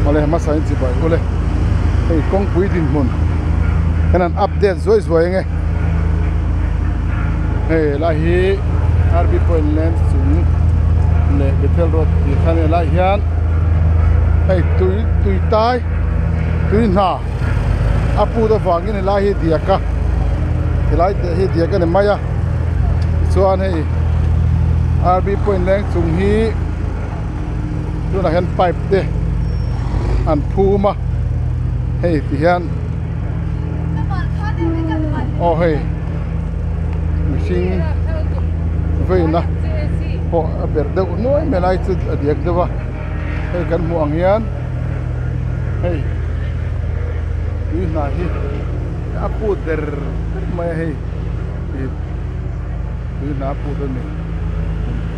ole ma sai chi bai ole ei kong pui din mun kanan update zoi nge hey la hi RB Point Land sung le Bethel Road ti khane la hian hey tui tai tui na apu da wangin la hi diaka lai hi diaka ne maya chuan hey RB Point Land sung hi tu na hen pipe te an phuma hey ti hian oh hey machine vậy na họ biệt đâu nói mẹ lại chút ở địa đâu à hay cần mua hàng hay đi nào hi apu der mày hay đi nào apu der này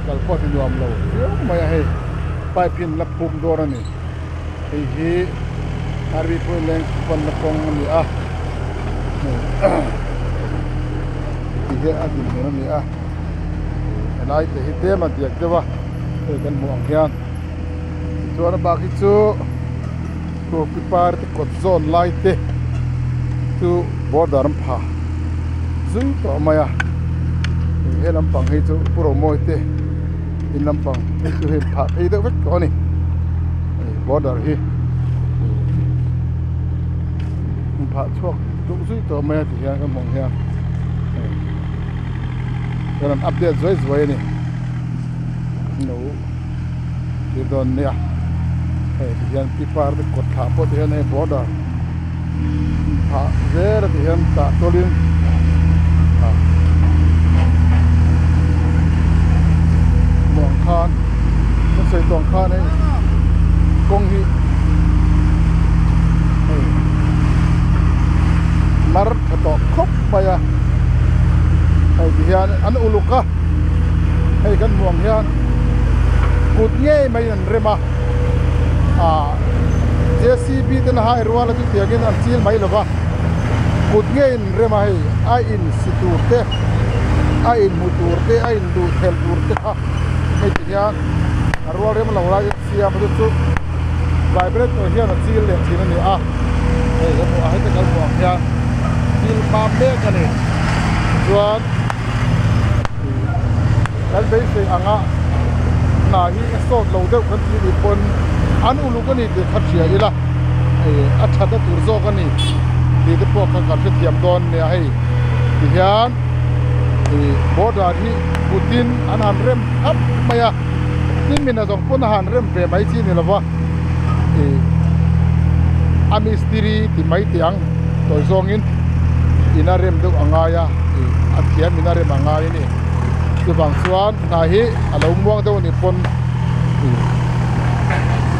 kalau kau tinggal am lau mày hay pipe in lap pum dora này hay hi RB Point Land pun lapong ni ah tiga adin mana ni ah lai te hi te ma diak dewa te kan mu ang hian chuan ba ki chu ko pipar te kot zone lai te tu border pha zui to maya he lampang hi chu puro moi te in lampang tu he pha ei de vek ko ni border hi pha chuak tu zui to maya ti hian kan mong hian kanan update zoi ni no ti don nia hey hian pipar de kot tha po hian he border ha zer ti hian ta tolin mong khan nó sei tong khan hey kong hi hey mar to khop baya hay hian an uluka hay kan muang hian kut nge mai an rema JCB ten hai ruala tu tiagin an chil mai lova kut nge in rema hay ai in siturte ai in muturte ai in du thel turte ha hay hian arwal rem la wala siam tu vibrate no hian an chil le thin ani hay kan mu hay te kan muang hian chil ma me kan ni chuan kan bei se anga na hi sot lo deuh kan ti ni pon an ulu kan ni de khathia ila a thada tur zo kan ni ti de po ka ka thiam don ne hei ti hian border hi putin an han rem up maya tin mina jong pon han rem pe mai chi ni lawa amistiri ti mai tiang toy zongin ina rem deuh anga ya a thiam ina rem anga ni tu bang chuan na hi alo muang deuh ni pon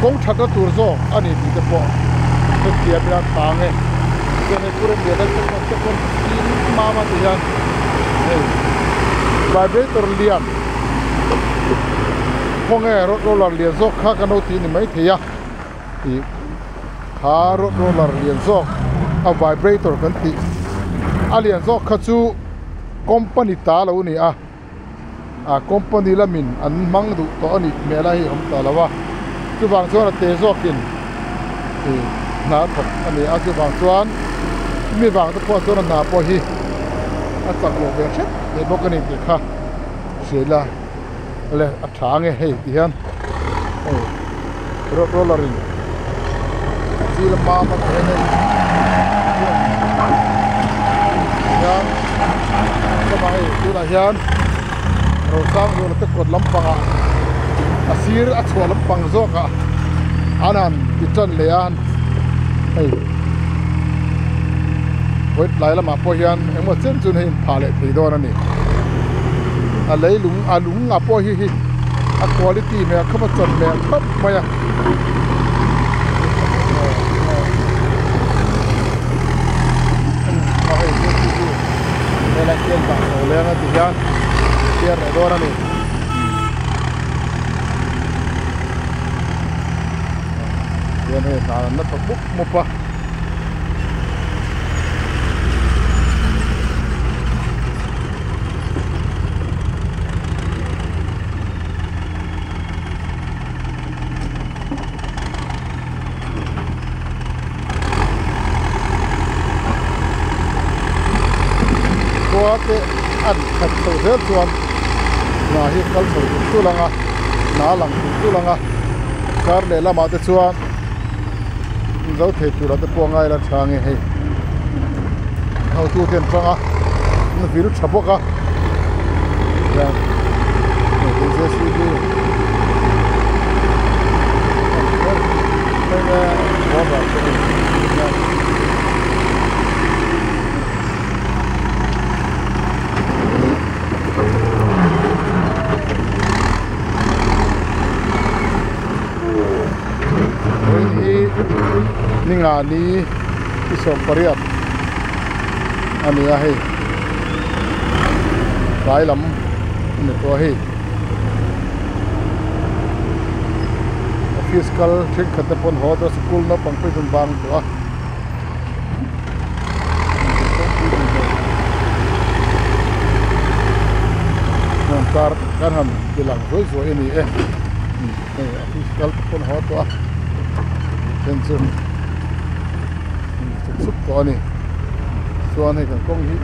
kong thata tur zo ani ti te po te tiam ya tange kene purum de dal te pon mama ti yan vibrator liam konge roller lian zo kha kano ti ni mai theya ti kha roller lian zo a vibrator kan ti alian zo kha chu company ta lo ni company lamin an mang du to ani mela hi om ta lawa chu bang chuan te zokin na thok ani a chu bang chuan mi bang te po chuan na po hi a chak lo ve chet e bokani te kha sela le a thange hei ti hian rollering sil ma ma te ne ya ko ba hei tu la hian rồi sang rồi tất cả lampanga asir achwa lampang zoka anan kitan lean hey wait lai lama po hian emo chen chun hin phale thei don ani a leilung alung a po hi a quality me khama chon me khap maya la kiel ba le na ti hian Tierra dora ni. Yan eh, na pabuk mo pa. te an khat so he chuan na hi kal so tu langa na lang tu langa kar le lama te chuan zo the tu ra te pongai la thange hei how tu ten changa na viru chapoka ya this is the ninga ni isong pariat ani a hei kai lam ni to hei office kal thik khat pon ho to school na pang pe jun bang to a nam kar kan ham bilang roi zo ani office kal pon ho to a tension sụp to ni chuan hei kan kong hi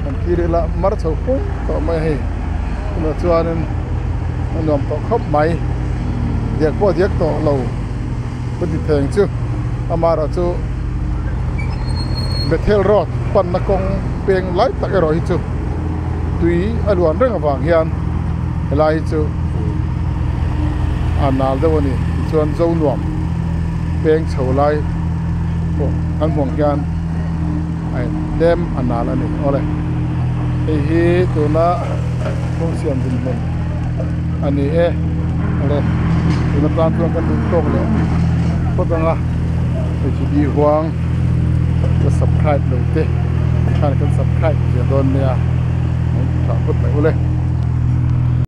kan kiri la mar chho ko to mai hei na chuan an nom to khop mai diak po diak to lo ko di theng chu amara chu Bethel Road pan na kong peng lai tak ero hi chu tui aluan reng awang hian lai chu anal de woni chuan zo nuam peng chho lai po an mong hian ai dem anal ani ole hi tu na kong siam din men ani ole tu na plan tuan kan tong le ko tanga hi di huangก็ subscribe เลยเต้ท่านก็ subscribe อย่าโดนเนี่ยฝากกดไลค์ไว้เลย